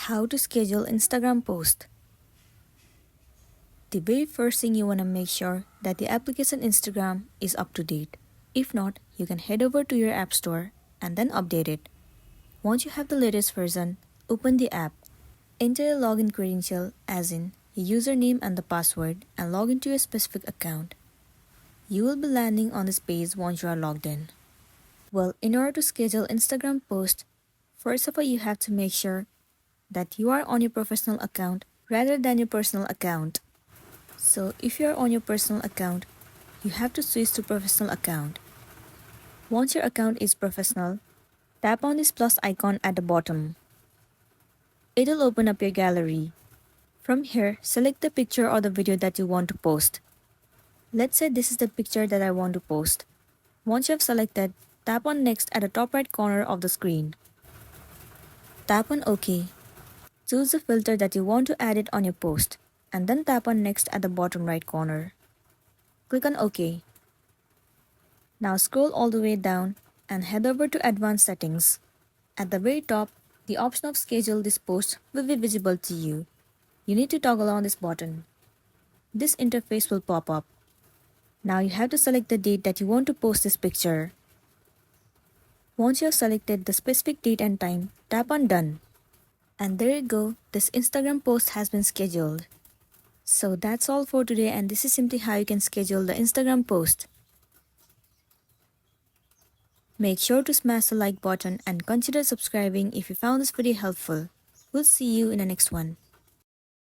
How to schedule Instagram post. The very first thing you want to make sure that the application Instagram is up to date. If not, you can head over to your app store and then update it. Once you have the latest version, open the app. Enter your login credential as in your username and the password and log into your specific account. You will be landing on this page once you are logged in. Well, in order to schedule Instagram post, first of all you have to make sure that you are on your professional account rather than your personal account. So if you are on your personal account, you have to switch to professional account. Once your account is professional, tap on this plus icon at the bottom. It'll open up your gallery. From here, select the picture or the video that you want to post. Let's say this is the picture that I want to post. Once you have selected, tap on next at the top right corner of the screen. Tap on OK. Choose the filter that you want to add it on your post and then tap on next at the bottom right corner. Click on OK. Now scroll all the way down and head over to advanced settings. At the very top, the option of schedule this post will be visible to you. You need to toggle on this button. This interface will pop up. Now you have to select the date that you want to post this picture. Once you have selected the specific date and time, tap on done. And there you go, this Instagram post has been scheduled. So that's all for today, and this is simply how you can schedule the Instagram post. Make sure to smash the like button and consider subscribing if you found this video helpful. We'll see you in the next one.